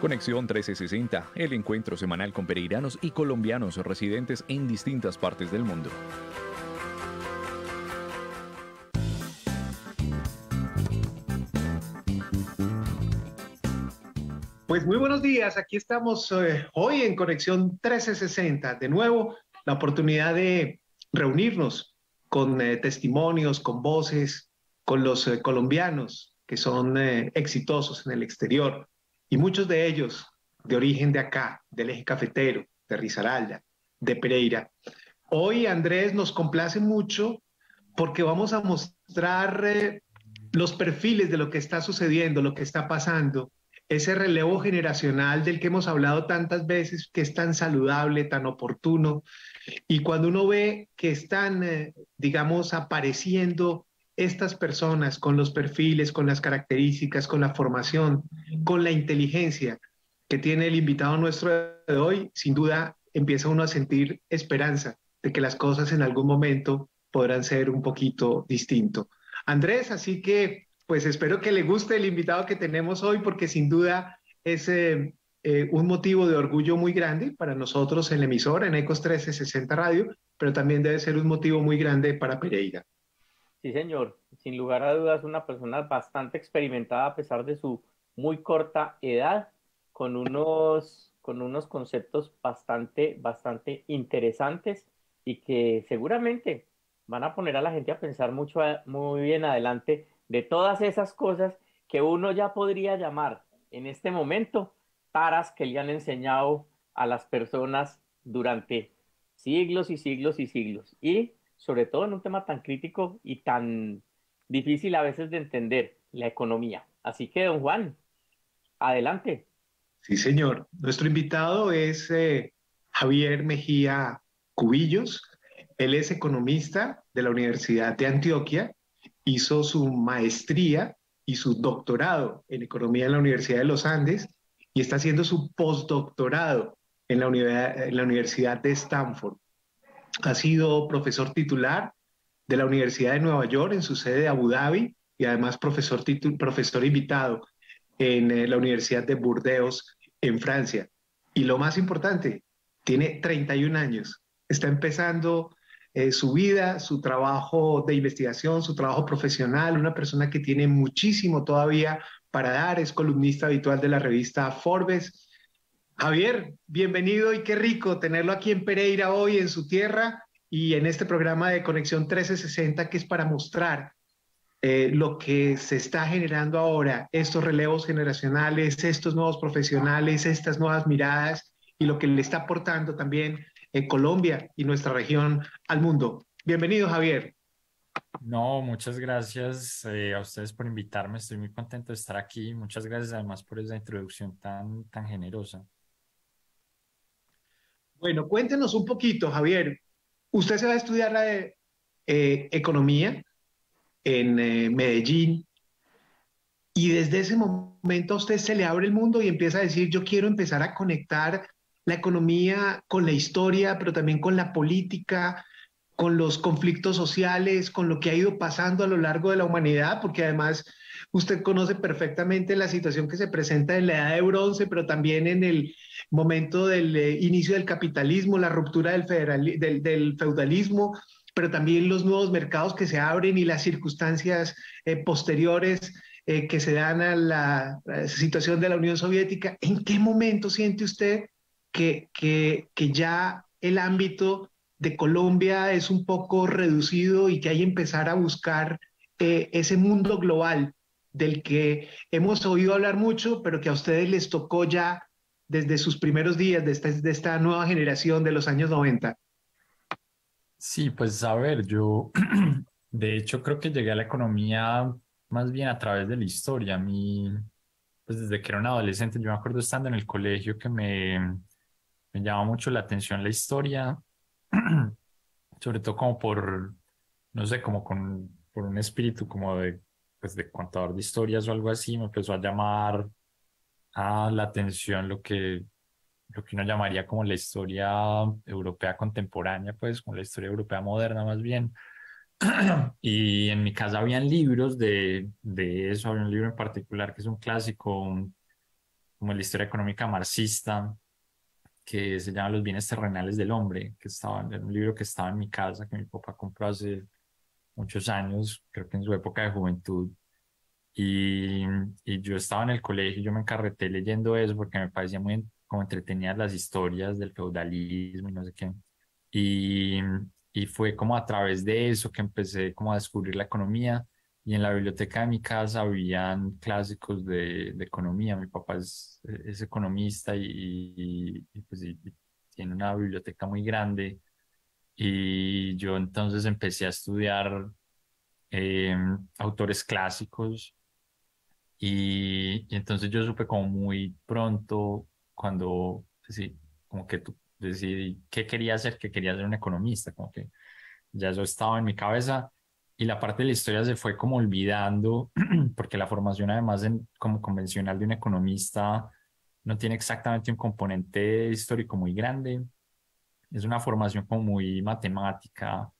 Conexión 1360, el encuentro semanal con pereiranos y colombianos residentes en distintas partes del mundo. Pues muy buenos días, aquí estamos hoy en Conexión 1360. De nuevo, la oportunidad de reunirnos con testimonios, con voces, con los colombianos que son exitosos en el exterior y muchos de ellos de origen de acá, del eje cafetero, de Risaralda, de Pereira. Hoy, Andrés, nos complace mucho porque vamos a mostrar los perfiles de lo que está sucediendo, lo que está pasando, ese relevo generacional del que hemos hablado tantas veces, que es tan saludable, tan oportuno, y cuando uno ve que están, digamos, apareciendo estas personas con los perfiles, con las características, con la formación, con la inteligencia que tiene el invitado nuestro de hoy, sin duda empieza uno a sentir esperanza de que las cosas en algún momento podrán ser un poquito distinto. Andrés, así que pues espero que le guste el invitado que tenemos hoy porque sin duda es un motivo de orgullo muy grande para nosotros en la emisora, en Ecos 1360 Radio, pero también debe ser un motivo muy grande para Pereira. Sí, señor. Sin lugar a dudas, una persona bastante experimentada a pesar de su muy corta edad, con unos conceptos bastante interesantes y que seguramente van a poner a la gente a pensar mucho, muy bien adelante de todas esas cosas que uno ya podría llamar en este momento taras que le han enseñado a las personas durante siglos y siglos y siglos. Y sobre todo en un tema tan crítico y tan difícil a veces de entender, la economía. Así que, don Juan, adelante. Sí, señor. Nuestro invitado es Javier Mejía Cubillos. Él es economista de la Universidad de Antioquia, hizo su maestría y su doctorado en economía en la Universidad de los Andes y está haciendo su postdoctorado en la Universidad de Stanford. Ha sido profesor titular de la Universidad de Nueva York en su sede de Abu Dhabi y además profesor invitado en la Universidad de Burdeos en Francia. Y lo más importante, tiene 31 años. Está empezando su vida, su trabajo de investigación, su trabajo profesional, una persona que tiene muchísimo todavía para dar, es columnista habitual de la revista Forbes. Javier, bienvenido y qué rico tenerlo aquí en Pereira hoy, en su tierra y en este programa de Conexión 1360 que es para mostrar lo que se está generando ahora, estos relevos generacionales, estos nuevos profesionales, estas nuevas miradas y lo que le está aportando también Colombia y nuestra región al mundo. Bienvenido, Javier. No, muchas gracias a ustedes por invitarme. Estoy muy contento de estar aquí. Muchas gracias además por esa introducción tan generosa. Bueno, cuéntenos un poquito, Javier. Usted se va a estudiar economía en Medellín y desde ese momento a usted se le abre el mundo y empieza a decir, yo quiero empezar a conectar la economía con la historia, pero también con la política, con los conflictos sociales, con lo que ha ido pasando a lo largo de la humanidad, porque además usted conoce perfectamente la situación que se presenta en la edad de bronce, pero también en el momento del inicio del capitalismo, la ruptura del feudalismo, pero también los nuevos mercados que se abren y las circunstancias posteriores que se dan a la situación de la Unión Soviética. ¿En qué momento siente usted que ya el ámbito de Colombia es un poco reducido y que hay que empezar a buscar ese mundo global del que hemos oído hablar mucho, pero que a ustedes les tocó ya desde sus primeros días de esta nueva generación de los años 90? Sí, pues a ver, yo de hecho creo que llegué a la economía más bien a través de la historia. A mí, pues desde que era un adolescente, yo me acuerdo estando en el colegio que me llama mucho la atención la historia, sobre todo como por, no sé, por un espíritu como pues de contador de historias o algo así, me empezó a llamar a la atención lo que uno llamaría como la historia europea contemporánea, pues como la historia europea moderna más bien. Y en mi casa habían libros de eso, había un libro en particular que es un clásico, como la historia económica marxista, que se llama Los bienes terrenales del hombre, que estaba, era un libro que estaba en mi casa, que mi papá compró hace muchos años, creo que en su época de juventud. Y, y yo estaba en el colegio y yo me encarreté leyendo eso porque me parecía muy como entretenidas las historias del feudalismo y no sé qué. Y, y fue como a través de eso que empecé como a descubrir la economía. Y en la biblioteca de mi casa habían clásicos de economía. Mi papá es economista pues, y tiene una biblioteca muy grande. Y yo entonces empecé a estudiar eh, autores clásicos y entonces yo supe como muy pronto cuando, pues sí, como que decidí qué quería ser un economista, como que ya eso estaba en mi cabeza y la parte de la historia se fue como olvidando porque la formación además como convencional de un economista no tiene exactamente un componente histórico muy grande, es una formación como muy matemática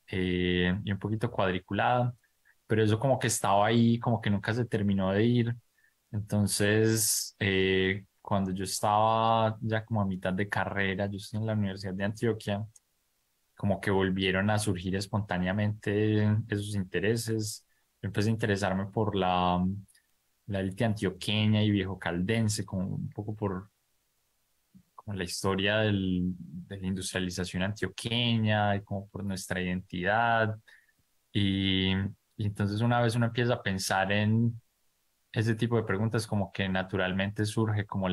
y un poquito cuadriculada, pero eso como que estaba ahí, como que nunca se terminó de ir. Entonces, cuando yo estaba ya como a mitad de carrera, yo estoy en la Universidad de Antioquia, como que volvieron a surgir espontáneamente esos intereses. Yo empecé a interesarme por la élite antioqueña y viejo caldense, como un poco por como la historia de la industrialización antioqueña y como por nuestra identidad. Y, y entonces una vez uno empieza a pensar en ese tipo de preguntas, como que naturalmente surge como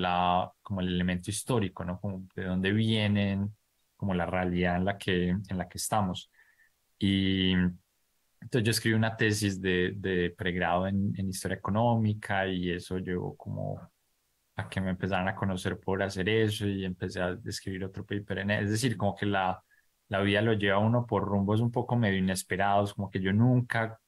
como el elemento histórico, ¿no? Como de dónde vienen, como la realidad en la que estamos. Y entonces yo escribí una tesis de pregrado en historia económica y eso llevó como a que me empezaran a conocer por hacer eso y empecé a escribir otro paper es decir, como que la vida lo lleva a uno por rumbos un poco medio inesperados, como que yo nunca,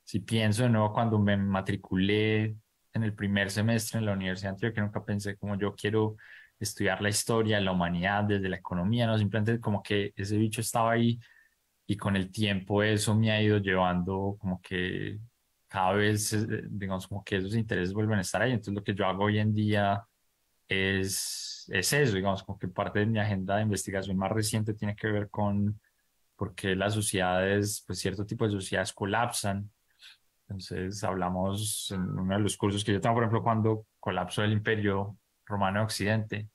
si pienso de nuevo cuando me matriculé en el primer semestre en la Universidad de Antioquia, nunca pensé como yo quiero estudiar la historia, la humanidad, desde la economía, no, simplemente como que ese bicho estaba ahí y con el tiempo eso me ha ido llevando como que cada vez, digamos, como que esos intereses vuelven a estar ahí. Entonces lo que yo hago hoy en día es eso, digamos, como que parte de mi agenda de investigación más reciente tiene que ver con por qué las sociedades, pues cierto tipo de sociedades colapsan. Entonces hablamos en uno de los cursos que yo tengo, por ejemplo, cuando colapsó el Imperio Romano de Occidente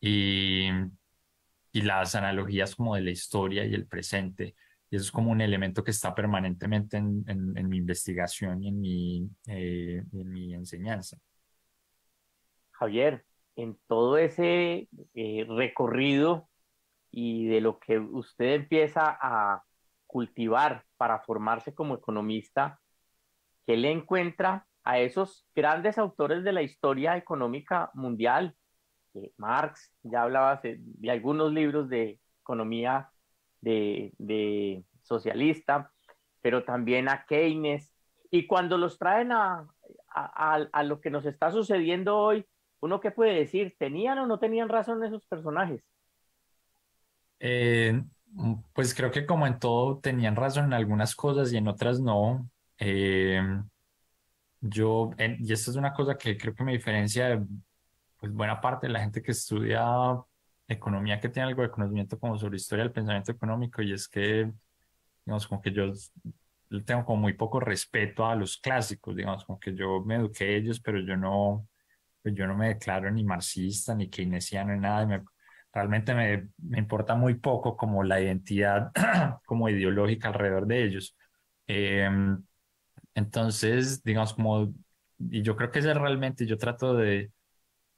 y, y las analogías como de la historia y el presente. Y eso es como un elemento que está permanentemente en mi investigación y en mi enseñanza. Javier, en todo ese recorrido y de lo que usted empieza a cultivar para formarse como economista, ¿qué le encuentra a esos grandes autores de la historia económica mundial? Marx, ya hablabas de algunos libros de economía de socialista, pero también a Keynes. Y cuando los traen a lo que nos está sucediendo hoy, ¿uno qué puede decir? ¿Tenían o no tenían razón esos personajes? Eh, pues creo que como en todo tenían razón en algunas cosas y en otras no. Eh, y esto es una cosa que creo que me diferencia de pues, buena parte de la gente que estudia economía, que tiene algo de conocimiento como sobre historia del pensamiento económico, y es que, digamos, como que yo le tengo como muy poco respeto a los clásicos, digamos, como que yo me eduqué de ellos, pero pues yo no me declaro ni marxista, ni keynesiano, ni nada, realmente me importa muy poco como la identidad como ideológica alrededor de ellos. Entonces, digamos, y yo creo que ese realmente, yo trato de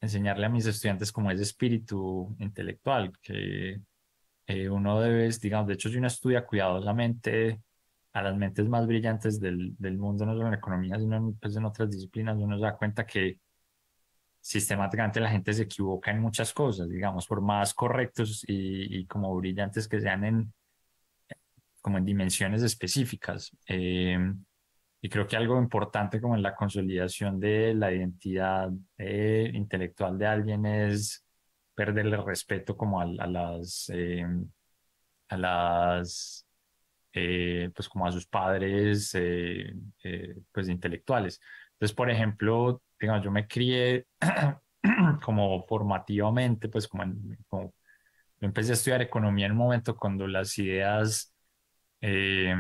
enseñarle a mis estudiantes como ese espíritu intelectual, que uno debe, digamos, de hecho, si uno estudia cuidadosamente a las mentes más brillantes del mundo, no solo en economía, sino pues, en otras disciplinas, uno se da cuenta que sistemáticamente la gente se equivoca en muchas cosas, digamos, por más correctos y como brillantes que sean como en dimensiones específicas. Y creo que algo importante como en la consolidación de la identidad intelectual de alguien es perderle respeto como a las pues como a sus padres pues intelectuales. Entonces, por ejemplo, digamos, yo me crié como formativamente, pues como yo empecé a estudiar economía en un momento cuando las ideas eh,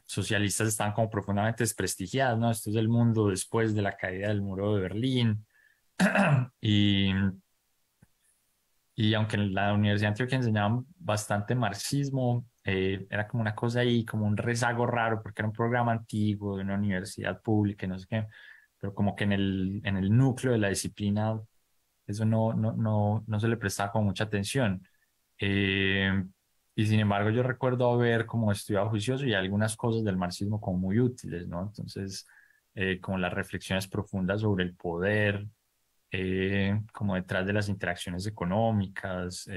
socialistas estaban como profundamente desprestigiadas, ¿no? Esto es el mundo después de la caída del muro de Berlín. y, y aunque en la Universidad de Antioquia enseñaban bastante marxismo, era como una cosa ahí, como un rezago raro, porque era un programa antiguo de una universidad pública y no sé qué, pero como que en el núcleo de la disciplina eso no se le prestaba como mucha atención. Eh, y sin embargo, yo recuerdo haber como estudiado juicioso y algunas cosas del marxismo como muy útiles, ¿no? Entonces, como las reflexiones profundas sobre el poder, como detrás de las interacciones económicas,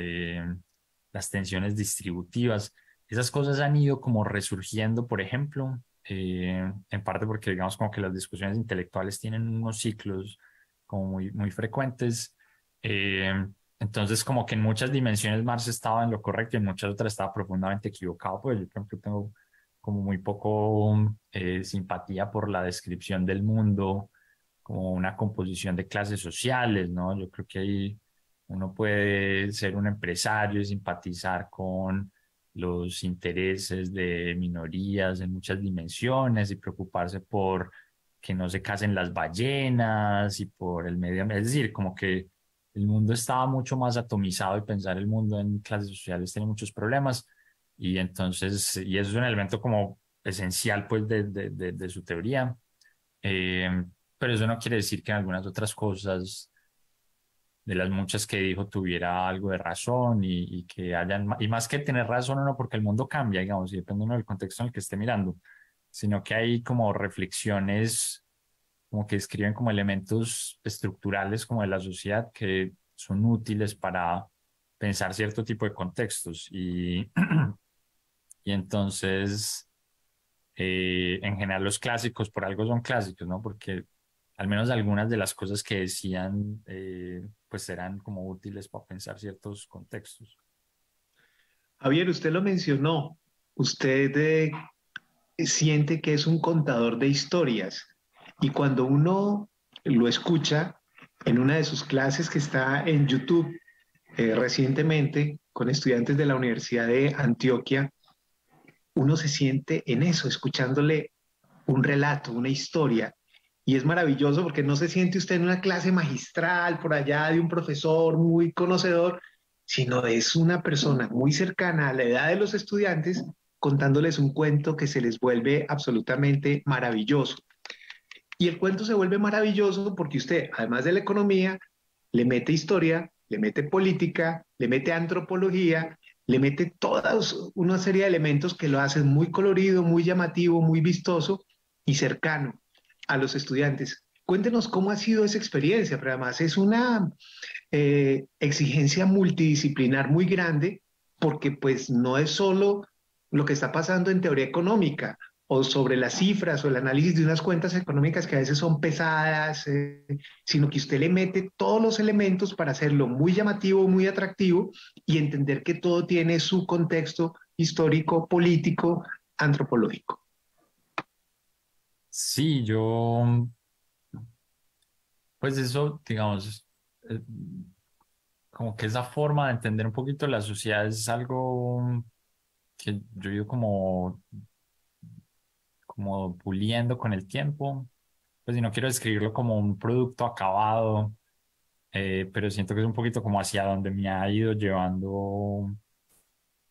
las tensiones distributivas, esas cosas han ido como resurgiendo, por ejemplo, en parte porque digamos como que las discusiones intelectuales tienen unos ciclos como muy frecuentes. Eh, entonces, como que en muchas dimensiones Marx estaba en lo correcto y en muchas otras estaba profundamente equivocado. Pues yo, por ejemplo, tengo como muy poco simpatía por la descripción del mundo como una composición de clases sociales, ¿no? Yo creo que ahí uno puede ser un empresario y simpatizar con los intereses de minorías en muchas dimensiones y preocuparse por que no se casen las ballenas y por el medio ambiente. Es decir, como que el mundo estaba mucho más atomizado y pensar el mundo en clases sociales tiene muchos problemas y entonces, y eso es un elemento como esencial pues de su teoría. Eh, pero eso no quiere decir que en algunas otras cosas de las muchas que dijo tuviera algo de razón y que hayan, y más que tener razón o no, porque el mundo cambia, digamos, y depende uno del contexto en el que esté mirando, sino que hay como reflexiones como que escriben como elementos estructurales como de la sociedad que son útiles para pensar cierto tipo de contextos y entonces en general los clásicos por algo son clásicos, ¿no? Porque al menos algunas de las cosas que decían pues eran como útiles para pensar ciertos contextos. Javier, usted lo mencionó. Usted siente que es un contador de historias y cuando uno lo escucha en una de sus clases que está en YouTube recientemente con estudiantes de la Universidad de Antioquia, uno se siente en eso, escuchándole un relato, una historia. Y es maravilloso porque no se siente usted en una clase magistral por allá de un profesor muy conocedor, sino es una persona muy cercana a la edad de los estudiantes contándoles un cuento que se les vuelve absolutamente maravilloso. Y el cuento se vuelve maravilloso porque usted, además de la economía, le mete historia, le mete política, le mete antropología, le mete toda una serie de elementos que lo hacen muy colorido, muy llamativo, muy vistoso y cercano a los estudiantes. Cuéntenos cómo ha sido esa experiencia, pero además es una exigencia multidisciplinar muy grande porque pues no es solo lo que está pasando en teoría económica o sobre las cifras o el análisis de unas cuentas económicas que a veces son pesadas, sino que usted le mete todos los elementos para hacerlo muy llamativo, muy atractivo y entender que todo tiene su contexto histórico, político, antropológico. Sí, yo, pues eso, digamos, eh, como que esa forma de entender un poquito la sociedad es algo que yo he ido como puliendo con el tiempo. Pues si no quiero describirlo como un producto acabado, pero siento que es un poquito como hacia donde me ha ido llevando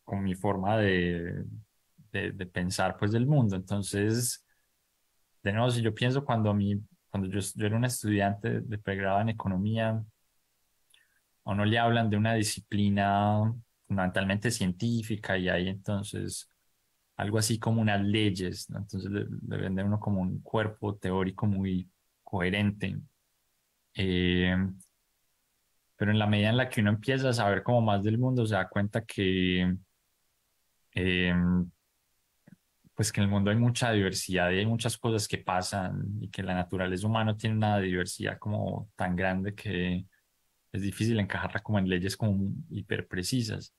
con mi forma de pensar pues del mundo. Entonces, de nuevo, si yo pienso cuando yo era un estudiante de pregrado en economía, a uno le hablan de una disciplina fundamentalmente científica y hay entonces algo así como unas leyes, ¿no? Entonces le venden a uno como un cuerpo teórico muy coherente. Eh, pero en la medida en la que uno empieza a saber como más del mundo, se da cuenta eh, pues que en el mundo hay mucha diversidad y hay muchas cosas que pasan y que la naturaleza humana tiene una diversidad como tan grande que es difícil encajarla como en leyes como hiper precisas.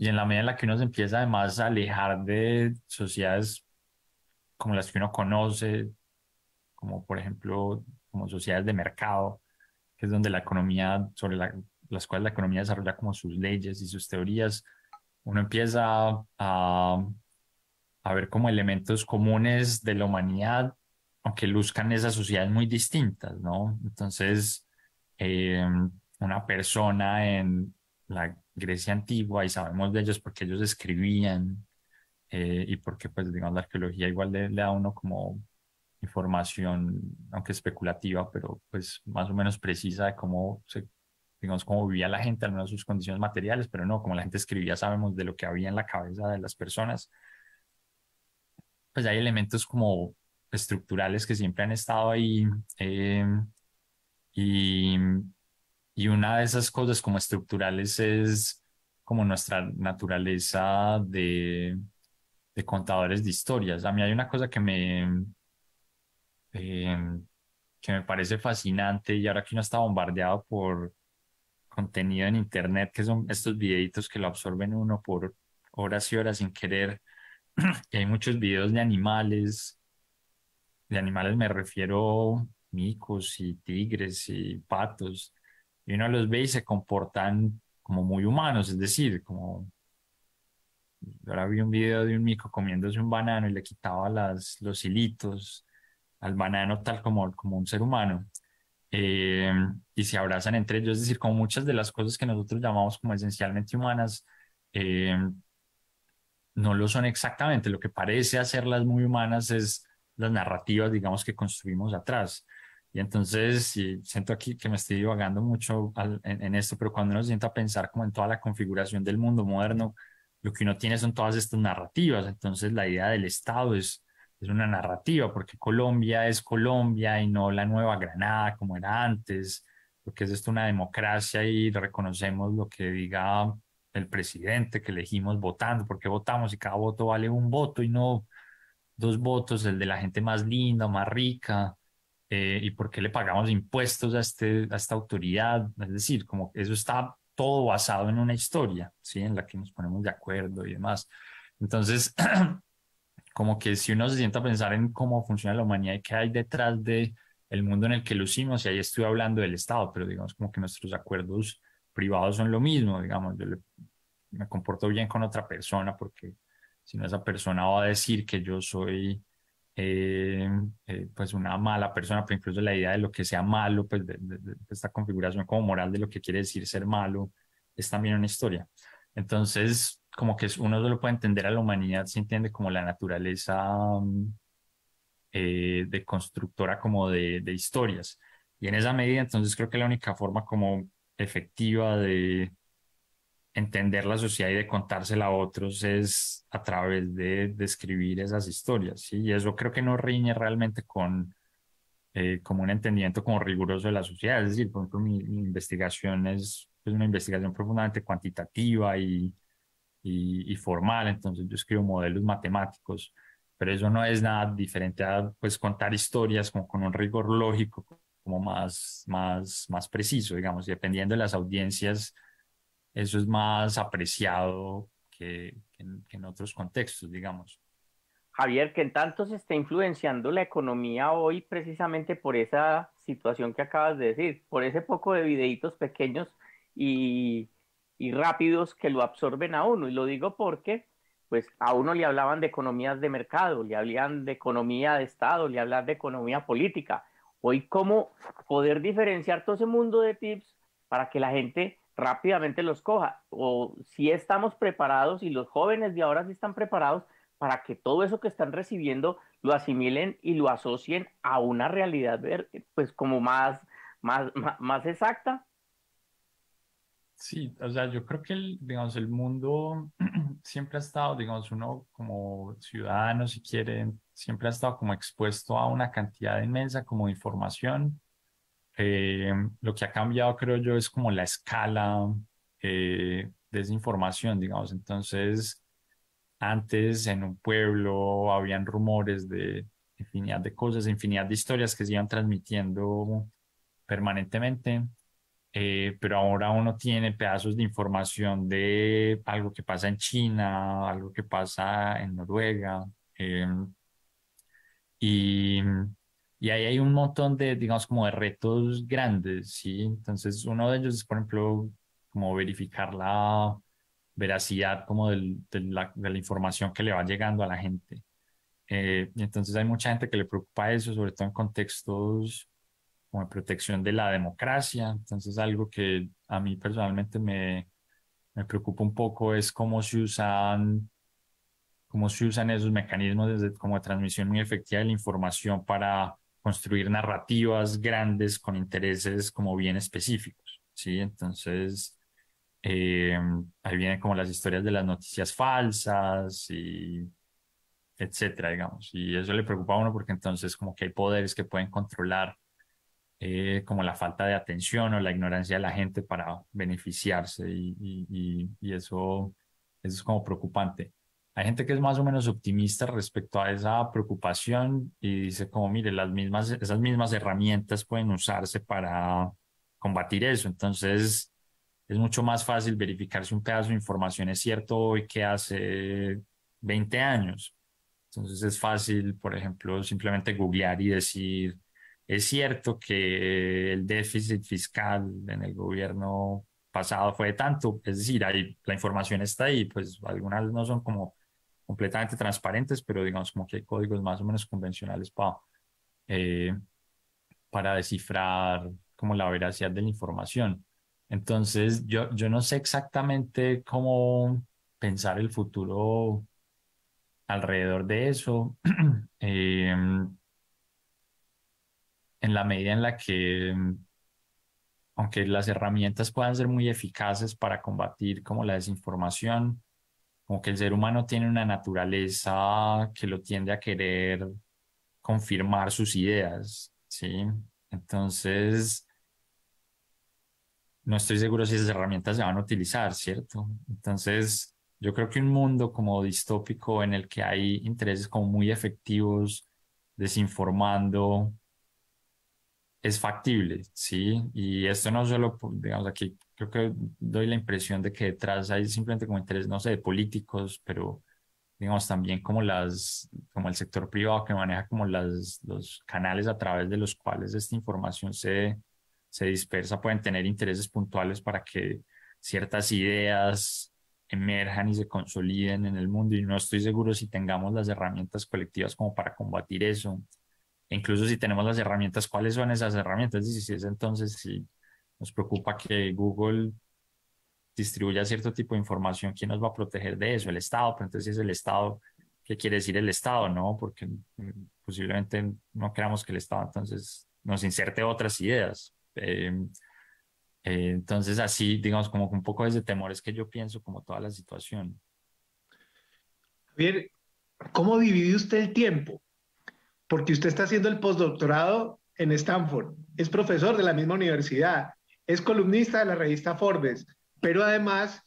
y en la medida en la que uno se empieza además a alejar de sociedades como las que uno conoce, como por ejemplo, como sociedades de mercado, que es donde la economía, las cuales la economía desarrolla como sus leyes y sus teorías, uno empieza a ver como elementos comunes de la humanidad, aunque luzcan esas sociedades muy distintas, ¿no? Entonces, una persona en la Grecia antigua, y sabemos de ellos porque ellos escribían, y porque, pues, digamos, la arqueología igual le da a uno como información, aunque especulativa, pero pues más o menos precisa de cómo digamos, cómo vivía la gente, al menos sus condiciones materiales, pero no, como la gente escribía, sabemos de lo que había en la cabeza de las personas. Pues hay elementos como estructurales que siempre han estado ahí, eh, y, y una de esas cosas como estructurales es como nuestra naturaleza de contadores de historias. A mí hay una cosa eh, que me parece fascinante, y ahora que uno está bombardeado por contenido en internet, que son estos videitos que lo absorben uno por horas y horas sin querer, y hay muchos videos de animales me refiero micos y tigres y patos, y uno los ve y se comportan como muy humanos, es decir, como ahora vi un video de un mico comiéndose un banano y le quitaba los hilitos al banano tal como un ser humano. eh, y se abrazan entre ellos, es decir, como muchas de las cosas que nosotros llamamos como esencialmente humanas, eh, no lo son exactamente. Lo que parece hacerlas muy humanas es las narrativas, digamos, que construimos atrás. Y entonces, sí, siento aquí que me estoy divagando mucho en esto, pero cuando uno se sienta a pensar como en toda la configuración del mundo moderno, lo que uno tiene son todas estas narrativas. Entonces, la idea del Estado es una narrativa, porque Colombia es Colombia y no la Nueva Granada como era antes, porque es esto una democracia y reconocemos lo que diga el presidente que elegimos votando, porque votamos y cada voto vale un voto y no dos votos, el de la gente más linda, más rica, y por qué le pagamos impuestos a esta autoridad. Es decir, como que eso está todo basado en una historia, ¿sí? En la que nos ponemos de acuerdo y demás. Entonces, como que si uno se sienta a pensar en cómo funciona la humanidad y qué hay detrás de el mundo en el que lucimos, y ahí estoy hablando del Estado, pero digamos como que nuestros acuerdos privados son lo mismo, digamos, me comporto bien con otra persona porque si no esa persona va a decir que yo soy, eh, pues una mala persona, pero incluso la idea de lo que sea malo, pues de esta configuración como moral de lo que quiere decir ser malo, es también una historia. Entonces, como que uno solo puede entender a la humanidad si entiende como la naturaleza, de constructora como de historias. Y en esa medida, entonces creo que la única forma como efectiva de entender la sociedad y de contársela a otros es a través de escribir esas historias, ¿sí? Y eso creo que no riñe realmente con como un entendimiento como riguroso de la sociedad. Es decir, por ejemplo, mi investigación es una investigación profundamente cuantitativa y formal, entonces yo escribo modelos matemáticos, pero eso no es nada diferente a pues contar historias como con un rigor lógico, como más preciso, digamos, y dependiendo de las audiencias, eso es más apreciado que en otros contextos, digamos. Javier, que en tanto se está influenciando la economía hoy precisamente por esa situación que acabas de decir, por ese poco de videitos pequeños y, y rápidos que lo absorben a uno. Y lo digo porque, pues, a uno le hablaban de economías de mercado, le hablaban de economía de Estado, le hablaban de economía política. Hoy, ¿cómo poder diferenciar todo ese mundo de tips para que la gente rápidamente los coja? O si estamos preparados y los jóvenes de ahora sí están preparados para que todo eso que están recibiendo lo asimilen y lo asocien a una realidad, pues como más exacta. Sí, o sea, yo creo que digamos, el mundo siempre ha estado, digamos, uno como ciudadano, si quiere, siempre ha estado como expuesto a una cantidad inmensa como de información. Lo que ha cambiado, creo yo, es como la escala, de esa información, digamos. Entonces, antes en un pueblo habían rumores de infinidad de cosas, infinidad de historias que se iban transmitiendo permanentemente. pero ahora uno tiene pedazos de información de algo que pasa en China, algo que pasa en Noruega, eh, y, y ahí hay un montón de, digamos, como de retos grandes, ¿sí? Entonces, uno de ellos es, por ejemplo, como verificar la veracidad como de la información que le va llegando a la gente. Y entonces hay mucha gente que le preocupa eso, sobre todo en contextos como de protección de la democracia. Entonces, algo que a mí personalmente me preocupa un poco es cómo se usan esos mecanismos como de transmisión muy efectiva de la información para construir narrativas grandes con intereses como bien específicos, ¿sí? Entonces, eh, ahí vienen como las historias de las noticias falsas y etcétera, digamos. Y eso le preocupa a uno porque entonces como que hay poderes que pueden controlar como la falta de atención o la ignorancia de la gente para beneficiarse y eso es como preocupante. Hay gente que es más o menos optimista respecto a esa preocupación y dice como, mire, esas mismas herramientas pueden usarse para combatir eso. Entonces, es mucho más fácil verificar si un pedazo de información es cierto hoy que hace 20 años. Entonces es fácil, por ejemplo, simplemente googlear y decir, es cierto que el déficit fiscal en el gobierno pasado fue de tanto, es decir, ahí, la información está ahí, pues algunas no son como completamente transparentes, pero digamos como que hay códigos más o menos convencionales eh, para descifrar como la veracidad de la información. Entonces, yo no sé exactamente cómo pensar el futuro alrededor de eso, eh, en la medida en la que, aunque las herramientas puedan ser muy eficaces para combatir como la desinformación, como que el ser humano tiene una naturaleza que lo tiende a querer confirmar sus ideas, ¿sí? Entonces, no estoy seguro si esas herramientas se van a utilizar, ¿cierto? Entonces, yo creo que un mundo como distópico en el que hay intereses como muy efectivos desinformando es factible, ¿sí? Y esto no solo, digamos, aquí creo que doy la impresión de que detrás hay simplemente como interés, no sé, de políticos, pero digamos también como el sector privado que maneja como los canales a través de los cuales esta información se dispersa, pueden tener intereses puntuales para que ciertas ideas emerjan y se consoliden en el mundo. Y no estoy seguro si tengamos las herramientas colectivas como para combatir eso. E incluso si tenemos las herramientas, ¿cuáles son esas herramientas? Es decir, si es entonces, si nos preocupa que Google distribuya cierto tipo de información, ¿quién nos va a proteger de eso? El Estado. Pero entonces, si es el Estado, ¿qué quiere decir el Estado? No, porque posiblemente no queramos que el Estado entonces nos inserte otras ideas. Entonces, así, digamos, como que un poco desde temor es que yo pienso como toda la situación. Javier, ¿cómo divide usted el tiempo? Porque usted está haciendo el postdoctorado en Stanford, es profesor de la misma universidad, es columnista de la revista Forbes, pero además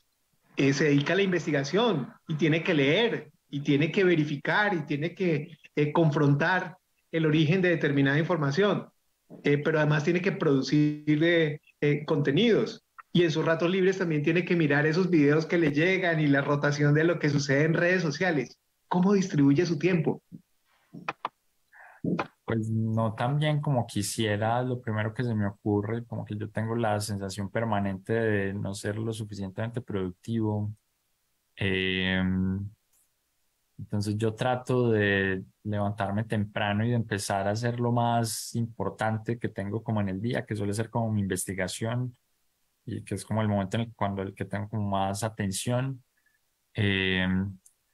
se dedica a la investigación y tiene que leer y tiene que verificar y tiene que confrontar el origen de determinada información, pero además tiene que producir contenidos. Y en sus ratos libres también tiene que mirar esos videos que le llegan y la rotación de lo que sucede en redes sociales. ¿Cómo distribuye su tiempo? Pues no tan bien como quisiera, lo primero que se me ocurre, como que yo tengo la sensación permanente de no ser lo suficientemente productivo. Eh, entonces yo trato de levantarme temprano y de empezar a hacer lo más importante que tengo como en el día, que suele ser como mi investigación y que es como el momento cuando el que tengo como más atención. Eh,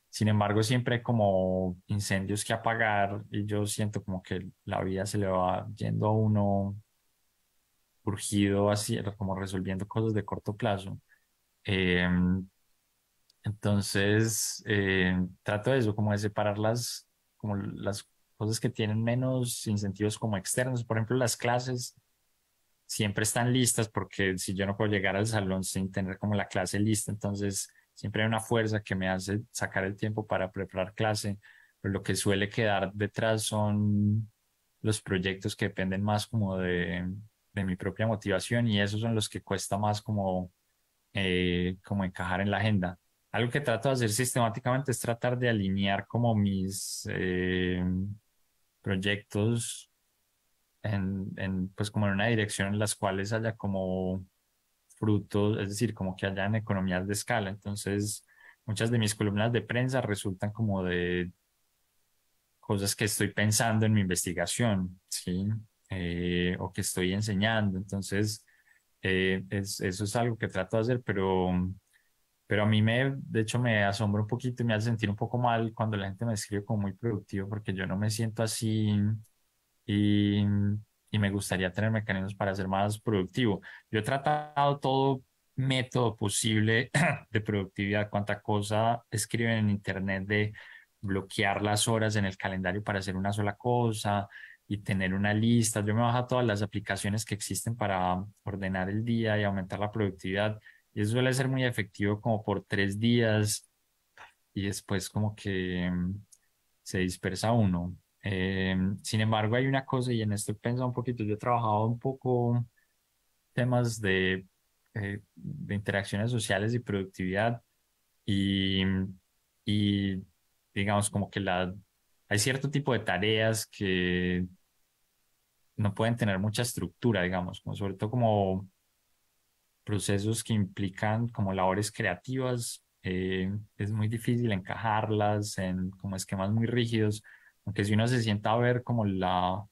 Sin embargo, siempre hay como incendios que apagar y yo siento como que la vida se le va yendo a uno urgido así, como resolviendo cosas de corto plazo. Eh, entonces, trato de eso, como de separar como las cosas que tienen menos incentivos como externos. Por ejemplo, las clases siempre están listas porque si yo no puedo llegar al salón sin tener como la clase lista, entonces siempre hay una fuerza que me hace sacar el tiempo para preparar clase, pero lo que suele quedar detrás son los proyectos que dependen más como de de mi propia motivación y esos son los que cuesta más como encajar en la agenda. Algo que trato de hacer sistemáticamente es tratar de alinear como mis proyectos pues como en una dirección en las cuales haya como frutos, es decir, como que hayan economías de escala. Entonces, muchas de mis columnas de prensa resultan como de cosas que estoy pensando en mi investigación, ¿sí? O que estoy enseñando. Entonces, eso es algo que trato de hacer, pero a mí de hecho, me asombra un poquito y me hace sentir un poco mal cuando la gente me escribe como muy productivo, porque yo no me siento así y, y me gustaría tener mecanismos para ser más productivo. Yo he tratado todo método posible de productividad, cuánta cosa escriben en internet de bloquear las horas en el calendario para hacer una sola cosa y tener una lista. Yo me bajo todas las aplicaciones que existen para ordenar el día y aumentar la productividad. Y eso suele ser muy efectivo como por 3 días y después como que se dispersa uno. Sin embargo, hay una cosa y en esto he pensado un poquito. Yo he trabajado un poco temas de interacciones sociales y productividad y, y digamos como que hay cierto tipo de tareas que no pueden tener mucha estructura, digamos, como sobre todo como procesos que implican como labores creativas, es muy difícil encajarlas en como esquemas muy rígidos, aunque si uno se sienta a ver como los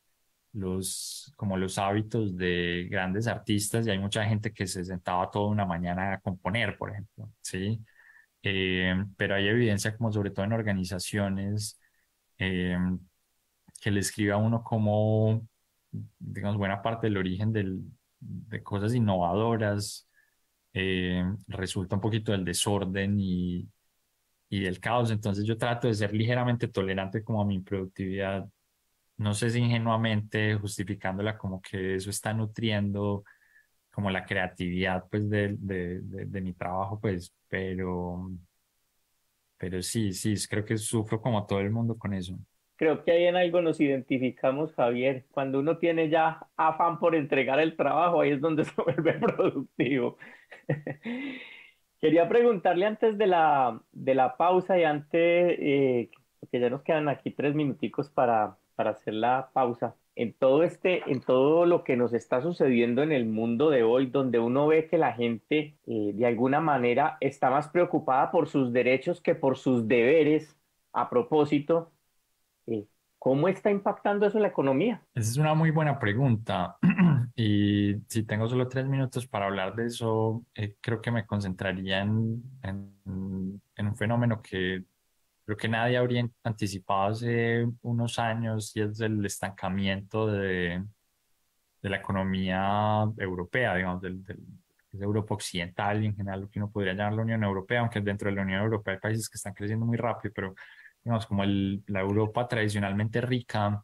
hábitos de grandes artistas, y hay mucha gente que se sentaba toda una mañana a componer, por ejemplo, ¿sí? Pero hay evidencia como sobre todo en organizaciones eh, que le escribe a uno como, digamos, buena parte del origen de cosas innovadoras resulta un poquito del desorden y del caos. Entonces yo trato de ser ligeramente tolerante como a mi productividad. No sé si ingenuamente justificándola como que eso está nutriendo como la creatividad pues de mi trabajo, pues, pero sí, sí, creo que sufro como todo el mundo con eso. Creo que ahí en algo nos identificamos, Javier. Cuando uno tiene ya afán por entregar el trabajo, ahí es donde se vuelve productivo. Quería preguntarle antes de la pausa y antes, porque ya nos quedan aquí 3 minuticos para hacer la pausa. En todo lo que nos está sucediendo en el mundo de hoy, donde uno ve que la gente de alguna manera está más preocupada por sus derechos que por sus deberes, a propósito. Eh, ¿Cómo está impactando eso en la economía? Esa es una muy buena pregunta. Y si tengo solo 3 minutos para hablar de eso, creo que me concentraría en un fenómeno que creo que nadie habría anticipado hace unos años y es el estancamiento de la economía europea, digamos, de Europa occidental y en general lo que uno podría llamar la Unión Europea, aunque dentro de la Unión Europea hay países que están creciendo muy rápido, pero digamos, como la Europa tradicionalmente rica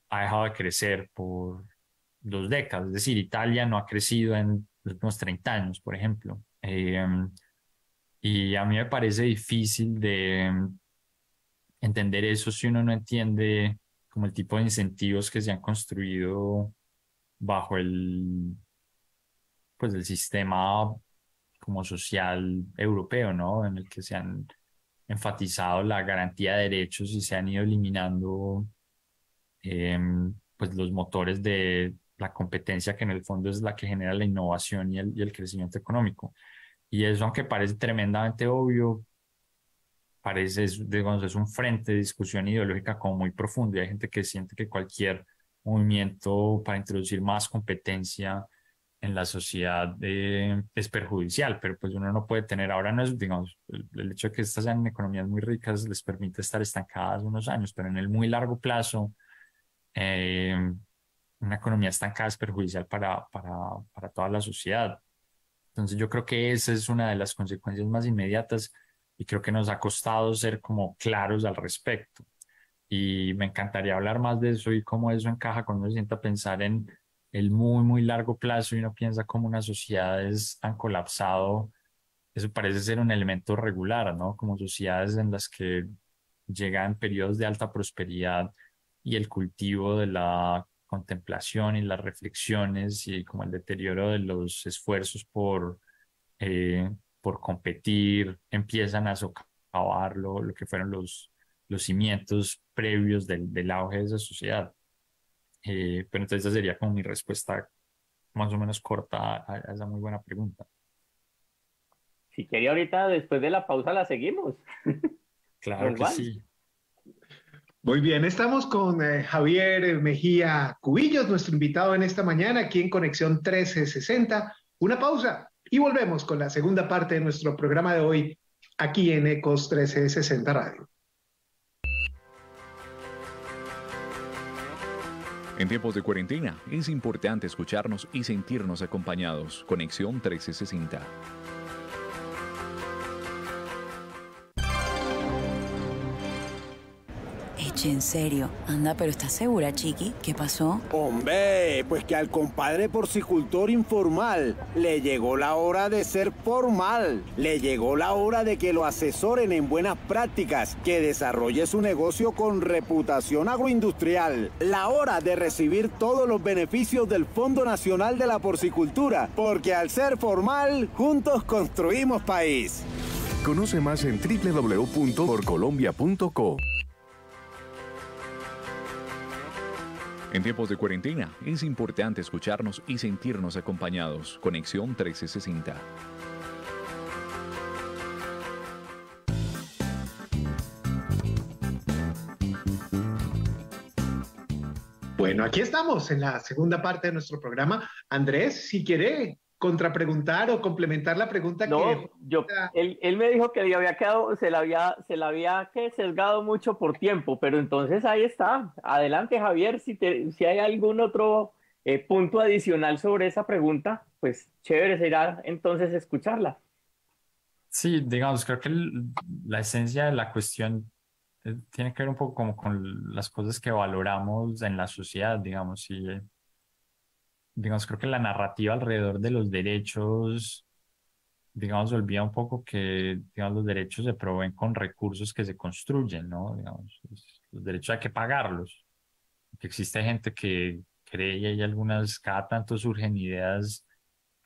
ha dejado de crecer por 2 décadas. Es decir, Italia no ha crecido en los últimos 30 años, por ejemplo. Y a mí me parece difícil de entender eso si uno no entiende como el tipo de incentivos que se han construido bajo pues el sistema como social europeo, ¿no? En el que se han enfatizado la garantía de derechos y se han ido eliminando pues los motores de la competencia que en el fondo es la que genera la innovación y el crecimiento económico. Y eso, aunque parece tremendamente obvio, digamos, es un frente de discusión ideológica como muy profundo y hay gente que siente que cualquier movimiento para introducir más competencia en la sociedad es perjudicial, pero pues uno no puede tener, ahora no es, digamos, el hecho de que estas sean economías muy ricas les permite estar estancadas unos años, pero en el muy largo plazo eh, una economía estancada es perjudicial para toda la sociedad. Entonces yo creo que esa es una de las consecuencias más inmediatas y creo que nos ha costado ser como claros al respecto. Y me encantaría hablar más de eso y cómo eso encaja cuando uno se sienta a pensar en el muy, muy largo plazo y uno piensa cómo unas sociedades han colapsado. Eso parece ser un elemento regular, ¿no? Como sociedades en las que llegan periodos de alta prosperidad y el cultivo de la contemplación y las reflexiones y como el deterioro de los esfuerzos por competir empiezan a socavar lo que fueron los cimientos previos del auge de esa sociedad. Pero entonces esa sería como mi respuesta más o menos corta a esa muy buena pregunta. Si quiere ahorita después de la pausa la seguimos. Claro que sí. Muy bien, estamos con Javier Mejía Cubillos, nuestro invitado en esta mañana aquí en Conexión 1360. Una pausa y volvemos con la segunda parte de nuestro programa de hoy aquí en Ecos 1360 Radio. En tiempos de cuarentena es importante escucharnos y sentirnos acompañados. Conexión 1360. Eche, en serio. Anda, pero ¿estás segura, Chiqui? ¿Qué pasó? Hombre, pues que al compadre porcicultor informal le llegó la hora de ser formal. Le llegó la hora de que lo asesoren en buenas prácticas, que desarrolle su negocio con reputación agroindustrial. La hora de recibir todos los beneficios del Fondo Nacional de la Porcicultura, porque al ser formal, juntos construimos país. Conoce más en www.porcolombia.co. En tiempos de cuarentena es importante escucharnos y sentirnos acompañados. Conexión 1360. Bueno, aquí estamos en la segunda parte de nuestro programa. Andrés, si quiere contrapreguntar o complementar la pregunta que... Él me dijo que le había quedado, se la había sesgado mucho por tiempo, pero entonces ahí está. Adelante, Javier, si hay algún otro punto adicional sobre esa pregunta, pues chévere será entonces escucharla. Sí, digamos, creo que la esencia de la cuestión tiene que ver un poco como con las cosas que valoramos en la sociedad, digamos, y digamos, creo que la narrativa alrededor de los derechos, digamos, olvida un poco que, digamos, los derechos se proveen con recursos que se construyen, ¿no? Digamos, los derechos hay que pagarlos. Que existe gente que cree y hay algunas, cada tanto surgen ideas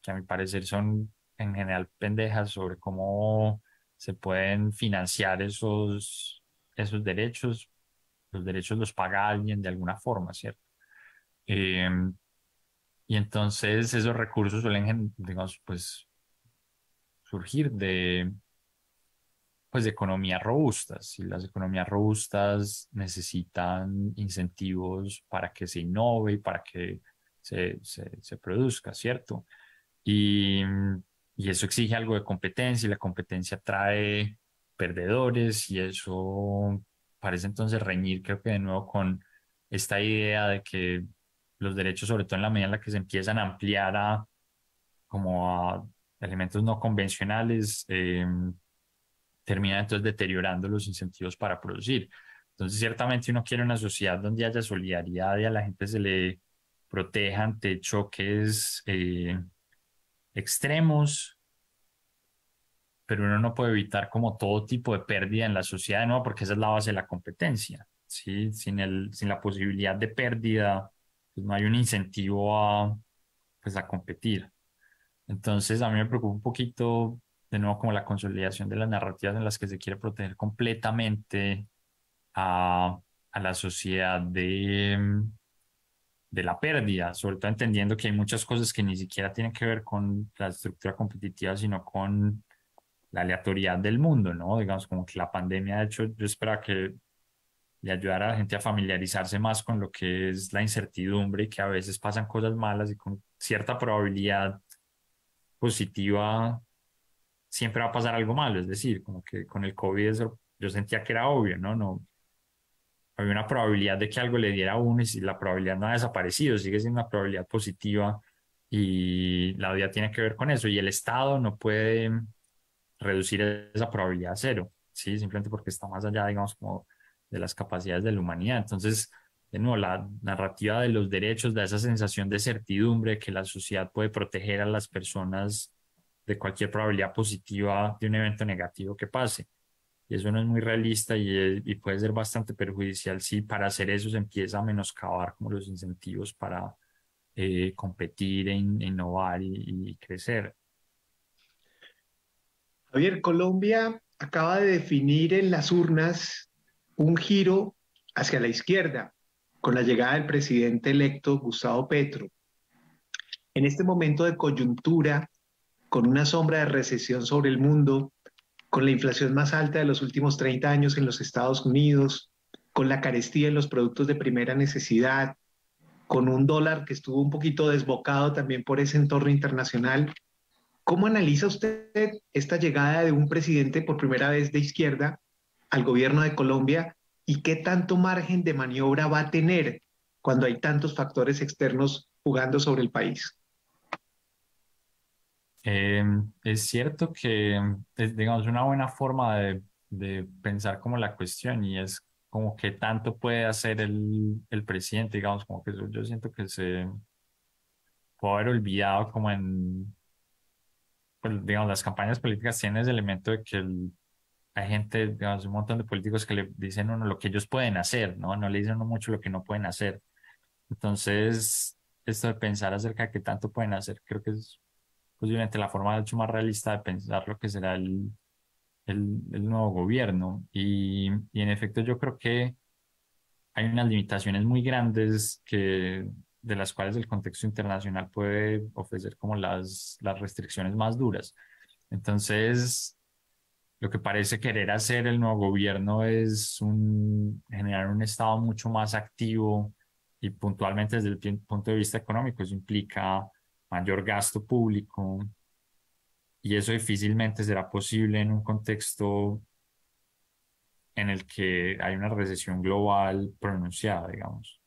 que a mi parecer son en general pendejas sobre cómo se pueden financiar esos derechos. Los derechos los paga alguien de alguna forma, ¿cierto? Y entonces esos recursos suelen, digamos, pues surgir de economías robustas. Y las economías robustas necesitan incentivos para que se innove y para que se produzca, ¿cierto? Y eso exige algo de competencia y la competencia trae perdedores y eso parece entonces reñir, creo que de nuevo con esta idea de que los derechos, sobre todo en la medida en la que se empiezan a ampliar a elementos no convencionales, terminan entonces deteriorando los incentivos para producir. Entonces, ciertamente uno quiere una sociedad donde haya solidaridad y a la gente se le proteja ante choques extremos, pero uno no puede evitar como todo tipo de pérdida en la sociedad, ¿no? Porque esa es la base de la competencia, ¿sí? Sin la posibilidad de pérdida, pues no hay un incentivo a competir. Entonces, a mí me preocupa un poquito, de nuevo, como la consolidación de las narrativas en las que se quiere proteger completamente a la sociedad de la pérdida, sobre todo entendiendo que hay muchas cosas que ni siquiera tienen que ver con la estructura competitiva, sino con la aleatoriedad del mundo, ¿no? Digamos, como que la pandemia, de hecho, yo esperaba que le ayudara a la gente a familiarizarse más con lo que es la incertidumbre y que a veces pasan cosas malas y con cierta probabilidad positiva siempre va a pasar algo malo. Es decir, como que con el COVID eso yo sentía que era obvio, ¿no? No había una probabilidad de que algo le diera a uno y si la probabilidad no ha desaparecido, sigue siendo una probabilidad positiva y la vida tiene que ver con eso y el Estado no puede reducir esa probabilidad a cero, ¿sí? Simplemente porque está más allá, digamos, como de las capacidades de la humanidad. Entonces, de nuevo, la narrativa de los derechos da esa sensación de certidumbre que la sociedad puede proteger a las personas de cualquier probabilidad positiva de un evento negativo que pase. y eso no es muy realista y puede ser bastante perjudicial si para hacer eso se empieza a menoscabar como los incentivos para competir, innovar y crecer. Javier, Colombia acaba de definir en las urnas un giro hacia la izquierda con la llegada del presidente electo Gustavo Petro. En este momento de coyuntura, con una sombra de recesión sobre el mundo, con la inflación más alta de los últimos 30 años en los Estados Unidos, con la carestía en los productos de primera necesidad, con un dólar que estuvo un poquito desbocado también por ese entorno internacional. ¿Cómo analiza usted esta llegada de un presidente por primera vez de izquierda al gobierno de Colombia y qué tanto margen de maniobra va a tener cuando hay tantos factores externos jugando sobre el país? Es cierto que es, digamos, una buena forma de pensar como la cuestión y es como que tanto puede hacer el presidente, digamos, como que yo siento que se puede haber olvidado como en, pues, digamos, las campañas políticas tienen ese elemento de que hay gente, digamos, un montón de políticos que le dicen a uno lo que ellos pueden hacer, ¿no? No le dicen a uno mucho lo que no pueden hacer. Entonces, esto de pensar acerca de qué tanto pueden hacer, creo que es posiblemente la forma mucho más realista de pensar lo que será el nuevo gobierno. Y en efecto yo creo que hay unas limitaciones muy grandes de las cuales el contexto internacional puede ofrecer como las restricciones más duras. Entonces, lo que parece querer hacer el nuevo gobierno es generar un Estado mucho más activo y puntualmente desde el punto de vista económico. Eso implica mayor gasto público y eso difícilmente será posible en un contexto en el que hay una recesión global pronunciada, digamos.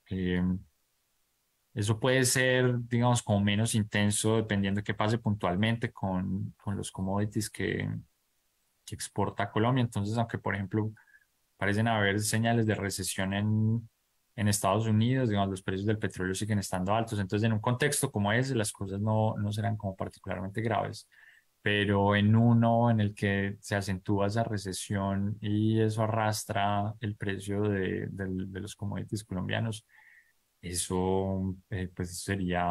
Eso puede ser, digamos, como menos intenso dependiendo de qué pase puntualmente con los commodities que exporta Colombia. Entonces, aunque, por ejemplo, parecen haber señales de recesión en Estados Unidos, digamos, los precios del petróleo siguen estando altos. Entonces, en un contexto como ese, las cosas no serán como particularmente graves. Pero en uno en el que se acentúa esa recesión y eso arrastra el precio de los commodities colombianos, eso pues sería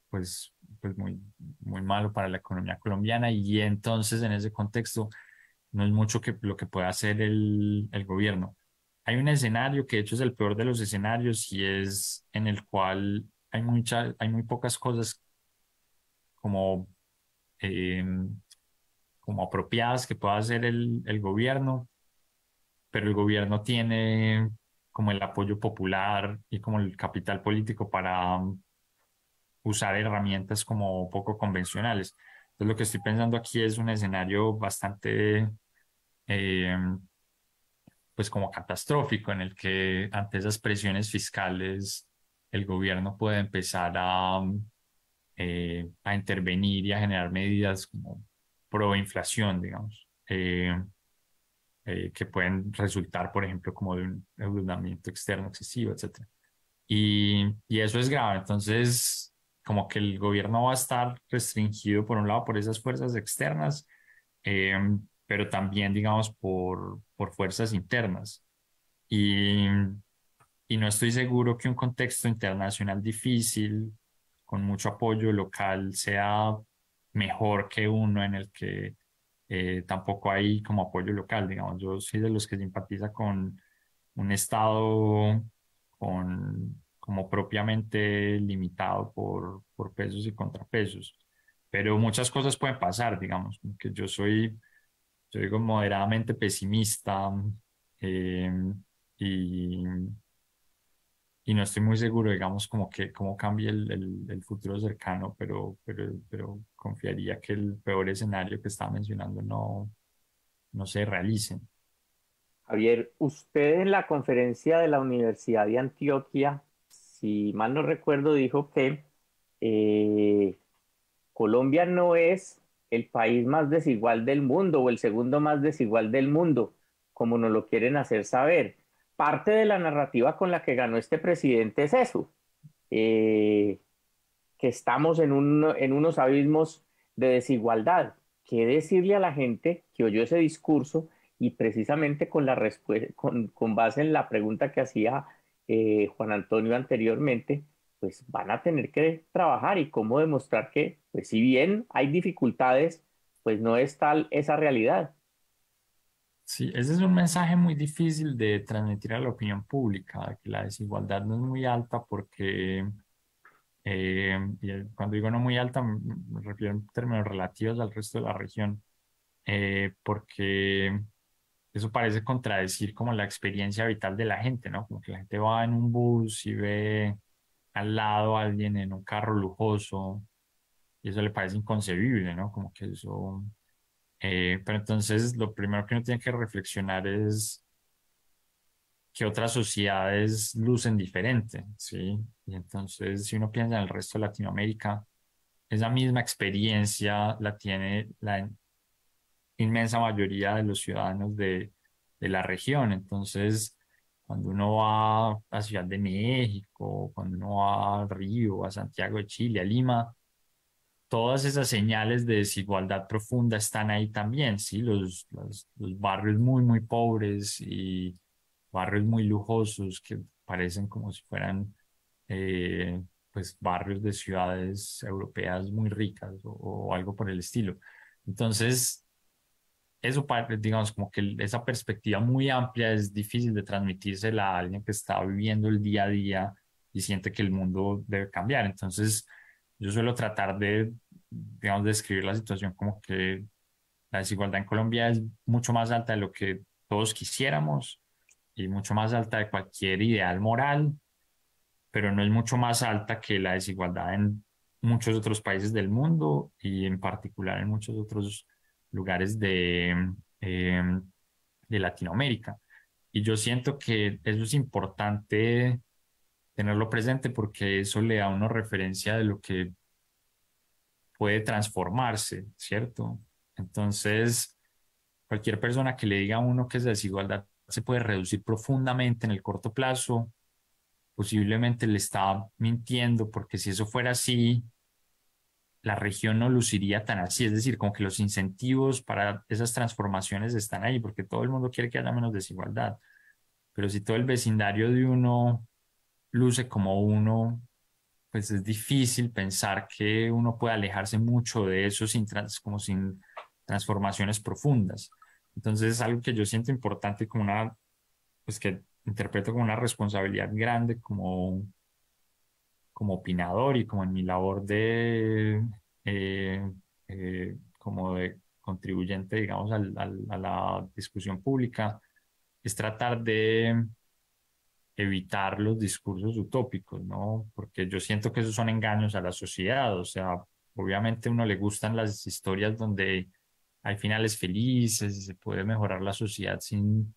pues muy malo para la economía colombiana y entonces en ese contexto no es mucho lo que pueda hacer el gobierno. Hay un escenario que de hecho es el peor de los escenarios y es en el cual hay muy pocas cosas como, eh, como apropiadas que pueda hacer el gobierno, pero el gobierno tiene como el apoyo popular y como el capital político para usar herramientas como poco convencionales. Entonces lo que estoy pensando aquí es un escenario bastante eh, pues como catastrófico en el que ante esas presiones fiscales el gobierno puede empezar a intervenir y a generar medidas como pro inflación, digamos, que pueden resultar, por ejemplo, como de un endeudamiento externo excesivo, etcétera. Y eso es grave. Entonces, como que el gobierno va a estar restringido, por un lado, por esas fuerzas externas, eh, pero también, digamos, por fuerzas internas. Y, y no estoy seguro que un contexto internacional difícil, con mucho apoyo local, sea mejor que uno en el que tampoco hay como apoyo local. Digamos, yo soy de los que simpatiza con un Estado como propiamente limitado por pesos y contrapesos. Pero muchas cosas pueden pasar, digamos, como que yo digo moderadamente pesimista eh, y, y no estoy muy seguro, digamos, como que cómo cambie el futuro cercano, pero confiaría que el peor escenario que estaba mencionando no se realice. Javier, usted en la conferencia de la Universidad de Antioquia, si mal no recuerdo, dijo que eh, Colombia no es el país más desigual del mundo o el segundo más desigual del mundo, como nos lo quieren hacer saber. Parte de la narrativa con la que ganó este presidente es eso, eh, que estamos en unos abismos de desigualdad. ¿Qué decirle a la gente que oyó ese discurso y precisamente con con base en la pregunta que hacía Juan Antonio anteriormente, pues van a tener que trabajar y cómo demostrar que, pues si bien hay dificultades, pues no es tal esa realidad. Sí, ese es un mensaje muy difícil de transmitir a la opinión pública, que la desigualdad no es muy alta porque, cuando digo no muy alta, me refiero en términos relativos al resto de la región, porque eso parece contradecir como la experiencia vital de la gente, ¿no? Como que la gente va en un bus y ve al lado a alguien en un carro lujoso y eso le parece inconcebible, ¿no? Como que eso... pero entonces lo primero que uno tiene que reflexionar es que otras sociedades lucen diferente, ¿sí? Y entonces si uno piensa en el resto de Latinoamérica, esa misma experiencia la tiene la inmensa mayoría de los ciudadanos de la región. Entonces, cuando uno va a Ciudad de México, cuando uno va a Río, a Santiago de Chile, a Lima, todas esas señales de desigualdad profunda están ahí también, ¿sí? Los barrios muy, muy pobres y barrios muy lujosos que parecen como si fueran, pues, barrios de ciudades europeas muy ricas o algo por el estilo. Entonces, eso, digamos, como que esa perspectiva muy amplia es difícil de transmitírsela a alguien que está viviendo el día a día y siente que el mundo debe cambiar. Entonces, yo suelo tratar de, digamos, describir la situación como que la desigualdad en Colombia es mucho más alta de lo que todos quisiéramos y mucho más alta de cualquier ideal moral, pero no es mucho más alta que la desigualdad en muchos otros países del mundo y en particular en muchos otros lugares eh, de Latinoamérica. Y yo siento que eso es importante tenerlo presente porque eso le da a uno referencia de lo que puede transformarse, ¿cierto? Entonces, cualquier persona que le diga a uno que esa desigualdad se puede reducir profundamente en el corto plazo, posiblemente le está mintiendo, porque si eso fuera así, la región no luciría tan así. Es decir, como que los incentivos para esas transformaciones están ahí, porque todo el mundo quiere que haya menos desigualdad. Pero si todo el vecindario de uno luce como uno, pues es difícil pensar que uno puede alejarse mucho de eso como sin transformaciones profundas. Entonces es algo que yo siento importante como pues que interpreto como una responsabilidad grande como opinador y como en mi labor como de contribuyente, digamos, a la discusión pública, es tratar de evitar los discursos utópicos, ¿no? Porque yo siento que esos son engaños a la sociedad. O sea, obviamente a uno le gustan las historias donde hay finales felices y se puede mejorar la sociedad sin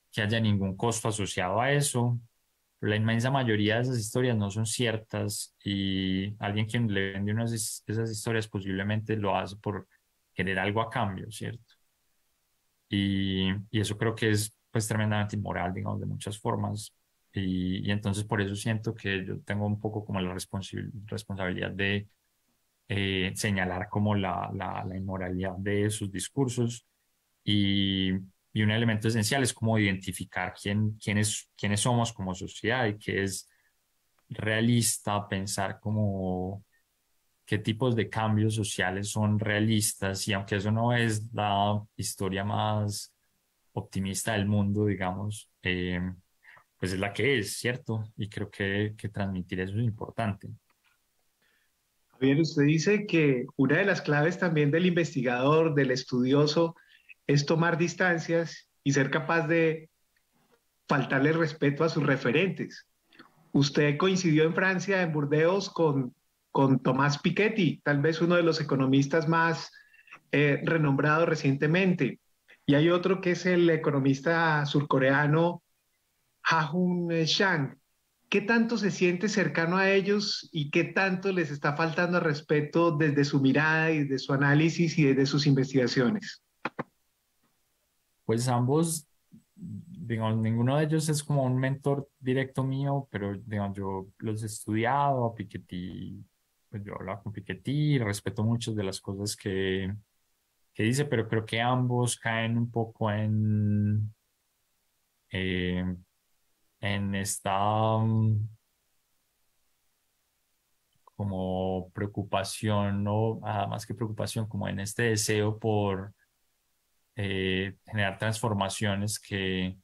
que haya ningún costo asociado a eso. Pero la inmensa mayoría de esas historias no son ciertas y alguien quien le vende esas historias posiblemente lo hace por querer algo a cambio, ¿cierto? Y eso creo que es pues tremendamente inmoral, digamos, de muchas formas. Y entonces por eso siento que yo tengo un poco como la responsabilidad de señalar como la inmoralidad de sus discursos y, y un elemento esencial es como identificar quiénes somos como sociedad y que es realista pensar como qué tipos de cambios sociales son realistas y aunque eso no es la historia más optimista del mundo, digamos, pues es la que es, ¿cierto? Y creo que transmitir eso es importante. Javier, usted dice que una de las claves también del investigador, del estudioso, es tomar distancias y ser capaz de faltarle respeto a sus referentes. Usted coincidió en Francia, en Burdeos, con Tomás Piketty, tal vez uno de los economistas más renombrados recientemente. Y hay otro que es el economista surcoreano Ha-Hoon Chang. ¿Qué tanto se siente cercano a ellos y qué tanto les está faltando al respeto desde su mirada y de su análisis y desde sus investigaciones? Pues ambos, digamos, ninguno de ellos es como un mentor directo mío, pero digamos, yo los he estudiado, a Piketty, pues yo he hablado con Piketty, respeto muchas de las cosas que dice, pero creo que ambos caen un poco eh, en esta como preocupación, o más que preocupación, como en este deseo por generar transformaciones que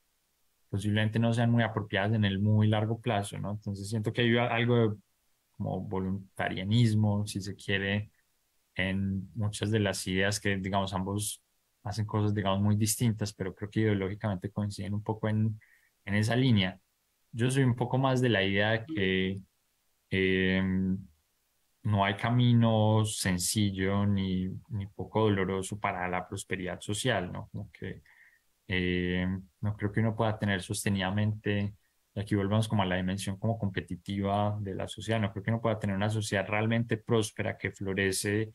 posiblemente no sean muy apropiadas en el muy largo plazo, ¿no? Entonces siento que hay algo de como voluntarianismo, si se quiere, en muchas de las ideas que, digamos, ambos hacen cosas, digamos, muy distintas, pero creo que ideológicamente coinciden un poco en esa línea. Yo soy un poco más de la idea de que eh, no hay camino sencillo ni poco doloroso para la prosperidad social, ¿no? Como que no creo que uno pueda tener sostenidamente, y aquí volvemos como a la dimensión como competitiva de la sociedad, no creo que uno pueda tener una sociedad realmente próspera que florece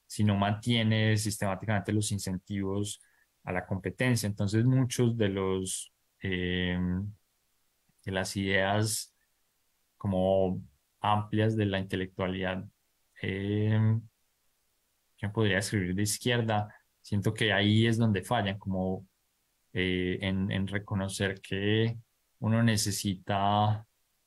si no mantiene sistemáticamente los incentivos a la competencia. Entonces, muchos de las ideas como amplias de la intelectualidad eh, que podría escribir de izquierda, siento que ahí es donde fallan, como en reconocer que uno necesita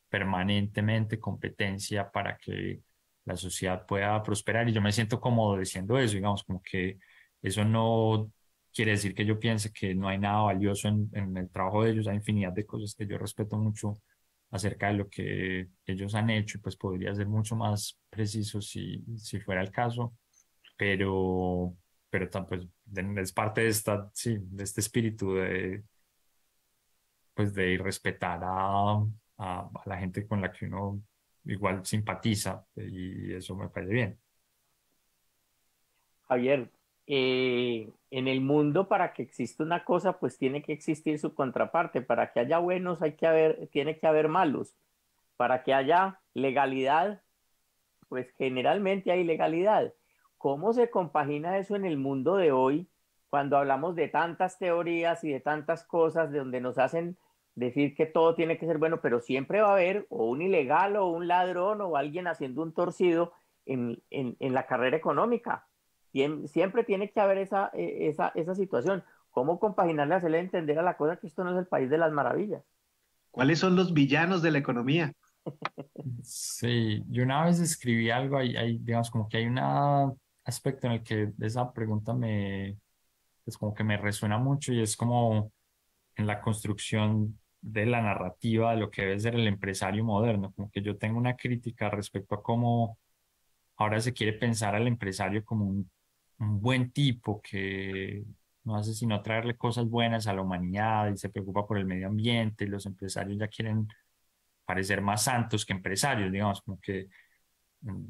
permanentemente competencia para que la sociedad pueda prosperar. Y yo me siento cómodo diciendo eso, digamos, como que eso no quiere decir que yo piense que no hay nada valioso en el trabajo de ellos. Hay infinidad de cosas que yo respeto mucho acerca de lo que ellos han hecho y pues podría ser mucho más preciso si fuera el caso, pero, pues, es parte de esta, sí, de este espíritu pues, de respetar a la gente con la que uno igual simpatiza y eso me parece bien. Javier, en el mundo para que exista una cosa, pues tiene que existir su contraparte. Para que haya buenos tiene que haber malos. Para que haya legalidad, pues generalmente hay legalidad. ¿Cómo se compagina eso en el mundo de hoy cuando hablamos de tantas teorías y de tantas cosas de donde nos hacen decir que todo tiene que ser bueno, pero siempre va a haber o un ilegal o un ladrón o alguien haciendo un torcido en la carrera económica? Siempre tiene que haber esa situación. ¿Cómo compaginarle, hacerle entender a la cosa que esto no es el país de las maravillas? ¿Cuáles son los villanos de la economía? Sí, yo una vez escribí algo, digamos como que hay un aspecto en el que esa pregunta pues como que me resuena mucho y es como en la construcción de la narrativa de lo que debe ser el empresario moderno, como que yo tengo una crítica respecto a cómo ahora se quiere pensar al empresario como un buen tipo que no hace sino traerle cosas buenas a la humanidad y se preocupa por el medio ambiente y los empresarios ya quieren parecer más santos que empresarios, digamos, como que mm,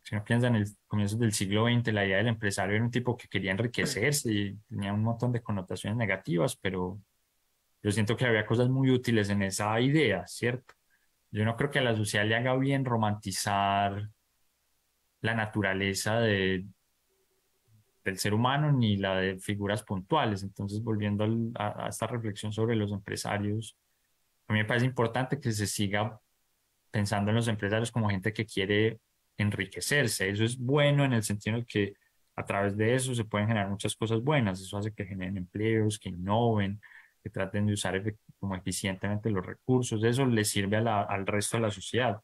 si uno piensa en el comienzo del siglo XX, la idea del empresario era un tipo que quería enriquecerse y tenía un montón de connotaciones negativas, pero yo siento que había cosas muy útiles en esa idea, ¿cierto? Yo no creo que a la sociedad le haga bien romantizar la naturaleza del ser humano ni la de figuras puntuales. Entonces, volviendo a esta reflexión sobre los empresarios, a mí me parece importante que se siga pensando en los empresarios como gente que quiere enriquecerse. Eso es bueno en el sentido en que a través de eso se pueden generar muchas cosas buenas. Eso hace que generen empleos, que innoven, que traten de usar como eficientemente los recursos. Eso le sirve al resto de la sociedad.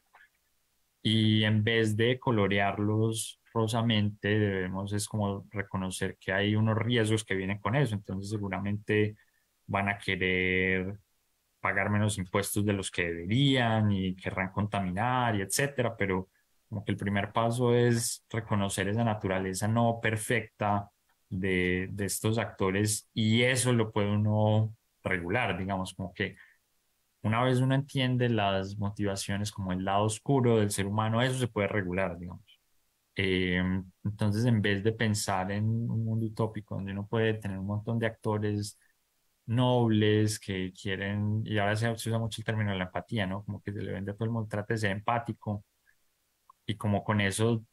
Y en vez de colorearlos rosamente, debemos es como reconocer que hay unos riesgos que vienen con eso. Entonces seguramente van a querer pagar menos impuestos de los que deberían y querrán contaminar y etcétera, pero como que el primer paso es reconocer esa naturaleza no perfecta de estos actores y eso lo puede uno regular, digamos, como que una vez uno entiende las motivaciones como el lado oscuro del ser humano, eso se puede regular, digamos. Eh, entonces, en vez de pensar en un mundo utópico donde uno puede tener un montón de actores nobles que quieren, y ahora se usa mucho el término de la empatía, ¿no? Como que se le vende a todo el mundo, trate de ser empático y como con eso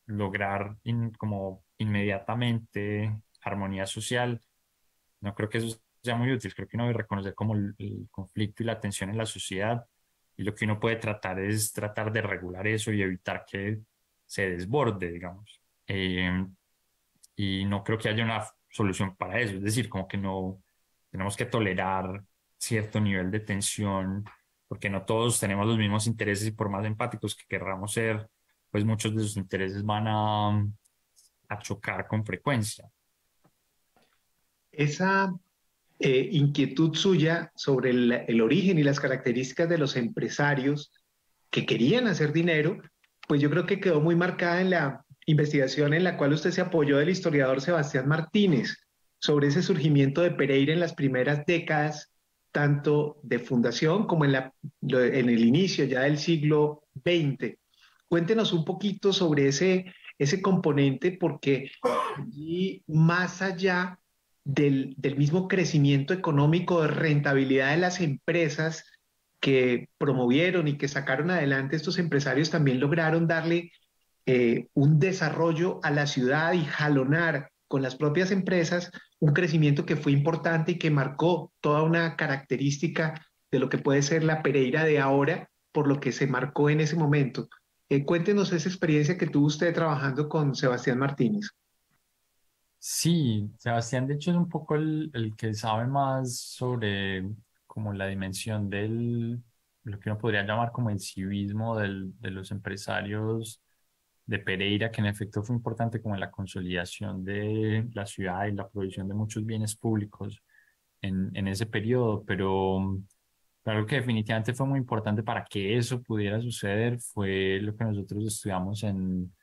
lograr como inmediatamente armonía social. No creo que eso sea muy útil, creo que uno debe reconocer como el conflicto y la tensión en la sociedad y lo que uno puede tratar es tratar de regular eso y evitar que se desborde, digamos. y no creo que haya una solución para eso. Es decir, como que no tenemos que tolerar cierto nivel de tensión, porque no todos tenemos los mismos intereses y por más empáticos que querramos ser, pues muchos de sus intereses van a chocar con frecuencia. Esa inquietud suya sobre el origen y las características de los empresarios que querían hacer dinero, pues yo creo que quedó muy marcada en la investigación en la cual usted se apoyó del historiador Sebastián Martínez sobre ese surgimiento de Pereira en las primeras décadas, tanto de fundación como en el inicio ya del siglo XX. Cuéntenos un poquito sobre ese componente, porque allí, más allá del mismo crecimiento económico de rentabilidad de las empresas que promovieron y que sacaron adelante estos empresarios, también lograron darle un desarrollo a la ciudad y jalonar con las propias empresas un crecimiento que fue importante y que marcó toda una característica de lo que puede ser la Pereira de ahora, por lo que se marcó en ese momento. Cuéntenos esa experiencia que tuvo usted trabajando con Sebastián Martínez. Sí, Sebastián de hecho es un poco el que sabe más sobre como la dimensión lo que uno podría llamar como el civismo de los empresarios de Pereira, que en efecto fue importante como en la consolidación de la ciudad y la provisión de muchos bienes públicos en ese periodo, pero claro que definitivamente fue muy importante para que eso pudiera suceder, fue lo que nosotros estudiamos en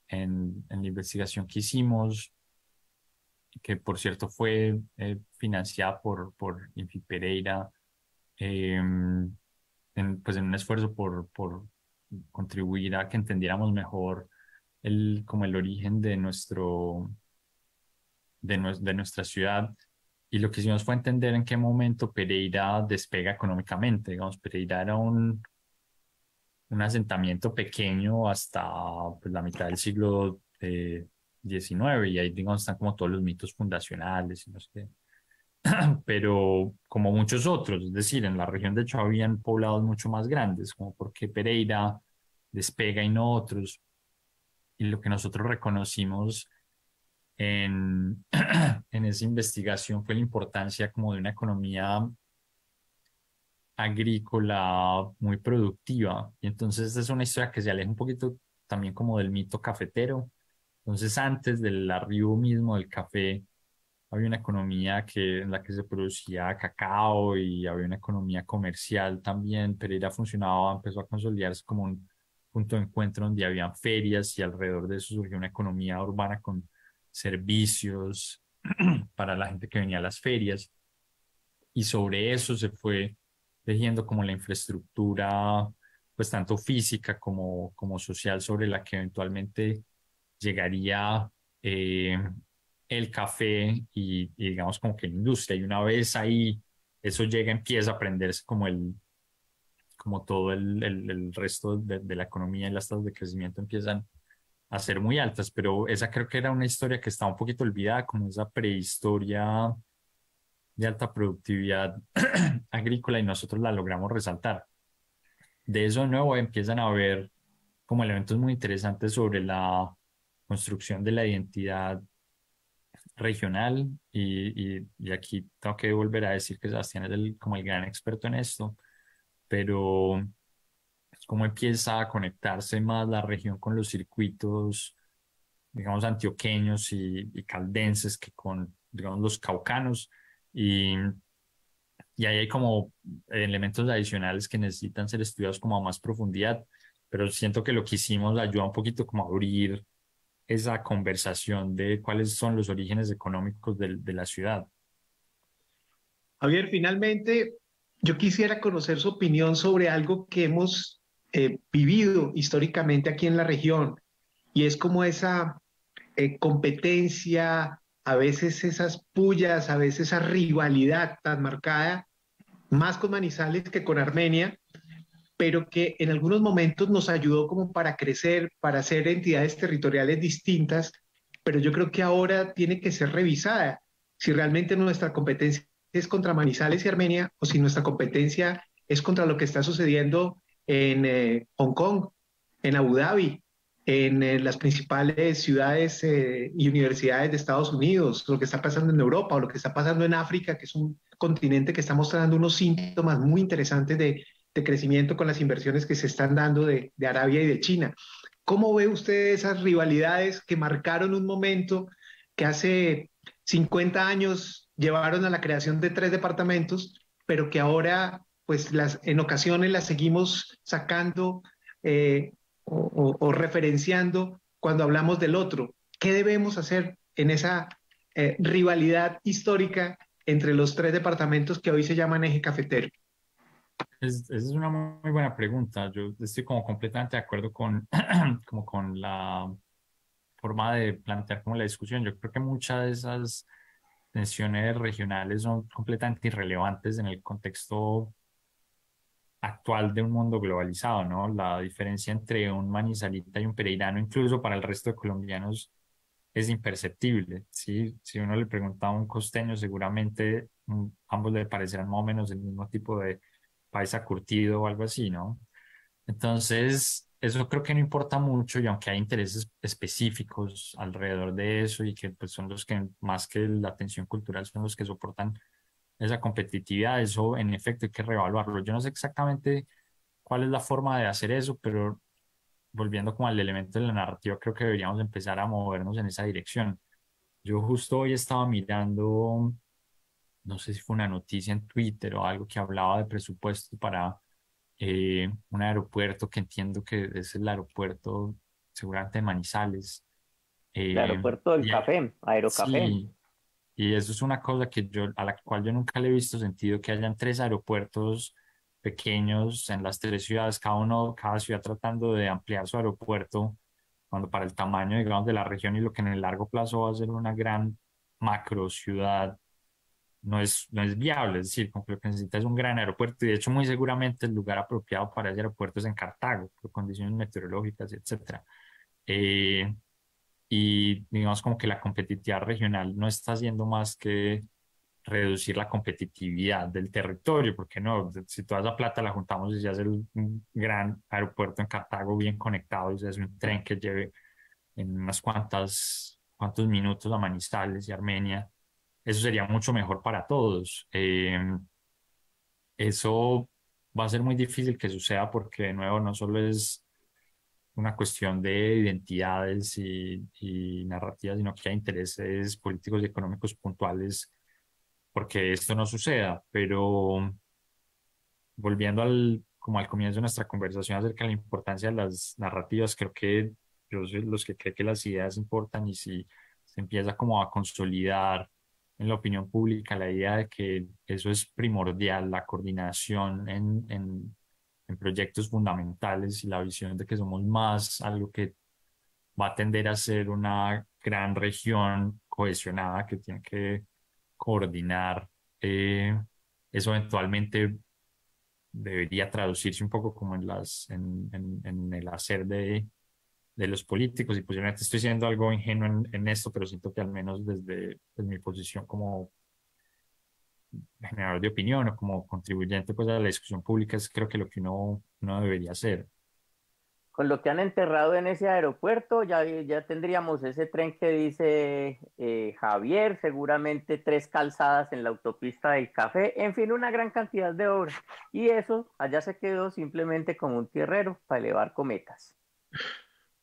la investigación que hicimos, que por cierto fue financiada por Infi Pereira, pues en un esfuerzo por contribuir a que entendiéramos mejor como el origen de nuestra ciudad. Y lo que hicimos fue entender en qué momento Pereira despega económicamente. Digamos, Pereira era un asentamiento pequeño hasta pues, la mitad del siglo XIX, y ahí digamos, están como todos los mitos fundacionales y no sé qué. Pero como muchos otros, es decir, en la región de hecho habían poblados mucho más grandes, como porque Pereira despega y no otros. Y lo que nosotros reconocimos en esa investigación fue la importancia como de una economía agrícola muy productiva. Y entonces es una historia que se aleja un poquito también como del mito cafetero. Entonces antes del arribo mismo del café había una economía en la que se producía cacao y había una economía comercial también. Pereira funcionaba, empezó a consolidarse como un punto de encuentro donde habían ferias y alrededor de eso surgió una economía urbana con servicios para la gente que venía a las ferias. Y sobre eso se fue tejiendo como la infraestructura, pues tanto física como social, sobre la que eventualmente llegaría el café y digamos como que la industria. Y una vez ahí eso llega, empieza a aprenderse como todo el resto de la economía, y las tasas de crecimiento empiezan a ser muy altas. Pero esa creo que era una historia que estaba un poquito olvidada, como esa prehistoria de alta productividad agrícola, y nosotros la logramos resaltar. De eso de nuevo empiezan a haber como elementos muy interesantes sobre la construcción de la identidad regional, y aquí tengo que volver a decir que Sebastián es como el gran experto en esto, pero cómo empieza a conectarse más la región con los circuitos, digamos, antioqueños y caldenses que con, digamos, los caucanos, y ahí hay como elementos adicionales que necesitan ser estudiados como a más profundidad, pero siento que lo que hicimos ayuda un poquito como a abrir esa conversación de cuáles son los orígenes económicos de la ciudad. Javier, finalmente, yo quisiera conocer su opinión sobre algo que hemos vivido históricamente aquí en la región, y es como esa competencia, a veces esas pullas, a veces esa rivalidad tan marcada, más con Manizales que con Armenia, pero que en algunos momentos nos ayudó como para crecer, para ser entidades territoriales distintas, pero yo creo que ahora tiene que ser revisada si realmente nuestra competencia es contra Manizales y Armenia, o si nuestra competencia es contra lo que está sucediendo en Hong Kong, en Abu Dhabi, en las principales ciudades y universidades de Estados Unidos, lo que está pasando en Europa o lo que está pasando en África, que es un continente que está mostrando unos síntomas muy interesantes de crecimiento con las inversiones que se están dando de Arabia y de China. ¿Cómo ve usted esas rivalidades que marcaron un momento que hace 50 años llevaron a la creación de 3 departamentos, pero que ahora pues en ocasiones las seguimos sacando o referenciando cuando hablamos del otro? ¿Qué debemos hacer en esa rivalidad histórica entre los 3 departamentos que hoy se llaman eje cafetero? Esa es una muy buena pregunta. Yo estoy como completamente de acuerdo con, como con la forma de plantear como la discusión. Yo creo que muchas de esas tensiones regionales son completamente irrelevantes en el contexto actual de un mundo globalizado, ¿no? La diferencia entre un manizalita y un pereirano, incluso para el resto de colombianos, es imperceptible, ¿sí? Si uno le pregunta a un costeño, seguramente ambos le parecerán más o menos el mismo tipo de paisa curtido o algo así, ¿no? Entonces, eso creo que no importa mucho, y aunque hay intereses específicos alrededor de eso y que pues, son los que, más que la tensión cultural, son los que soportan esa competitividad, eso en efecto hay que reevaluarlo. Yo no sé exactamente cuál es la forma de hacer eso, pero volviendo como al elemento de la narrativa, creo que deberíamos empezar a movernos en esa dirección. Yo justo hoy estaba mirando, no sé si fue una noticia en Twitter o algo que hablaba de presupuesto para un aeropuerto que entiendo que es el aeropuerto seguramente de Manizales. El aeropuerto del Café, Aerocafé. Sí, y eso es una cosa que a la cual yo nunca le he visto sentido, que hayan 3 aeropuertos pequeños en las 3 ciudades, cada ciudad tratando de ampliar su aeropuerto, cuando para el tamaño, digamos, de la región y lo que en el largo plazo va a ser una gran macro ciudad, no es viable. Es decir, como que lo que necesita es un gran aeropuerto, y de hecho muy seguramente el lugar apropiado para ese aeropuerto es en Cartago, por condiciones meteorológicas, etcétera. Y digamos como que la competitividad regional no está haciendo más que reducir la competitividad del territorio, porque no, si toda esa plata la juntamos y se hace un gran aeropuerto en Cartago bien conectado, y se hace un tren que lleve en unas cuantos minutos a Manizales y Armenia, eso sería mucho mejor para todos. Eso va a ser muy difícil que suceda porque, de nuevo, no solo es una cuestión de identidades y narrativas, sino que hay intereses políticos y económicos puntuales porque esto no suceda. Pero volviendo como al comienzo de nuestra conversación acerca de la importancia de las narrativas, creo que yo soy los que creen que las ideas importan, y si se empieza como a consolidar en la opinión pública la idea de que eso es primordial, la coordinación en proyectos fundamentales y la visión de que somos más algo que va a tender a ser una gran región cohesionada que tiene que coordinar, eso eventualmente debería traducirse un poco como en el hacer de los políticos. Y posiblemente estoy siendo algo ingenuo en esto, pero siento que al menos desde mi posición como generador de opinión o como contribuyente pues, a la discusión pública, es creo que lo que uno debería hacer. Con lo que han enterrado en ese aeropuerto, ya tendríamos ese tren que dice Javier, seguramente 3 calzadas en la autopista del Café, en fin, una gran cantidad de obras. Y eso allá se quedó simplemente como un tierrero para elevar cometas.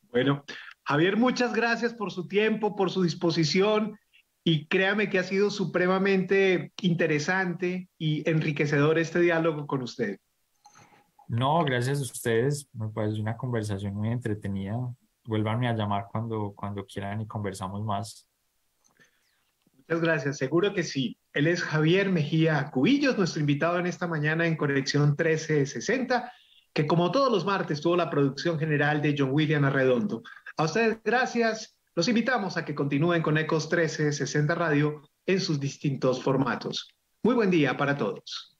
Bueno, Javier, muchas gracias por su tiempo, por su disposición, y créame que ha sido supremamente interesante y enriquecedor este diálogo con usted. No, gracias a ustedes. Me parece una conversación muy entretenida. Vuélvanme a llamar cuando quieran y conversamos más. Muchas gracias, seguro que sí. Él es Javier Mejía Cubillos, nuestro invitado en esta mañana en Conexión 1360, que como todos los martes tuvo la producción general de John William Arredondo. A ustedes gracias. Los invitamos a que continúen con Ecos 1360 Radio en sus distintos formatos. Muy buen día para todos.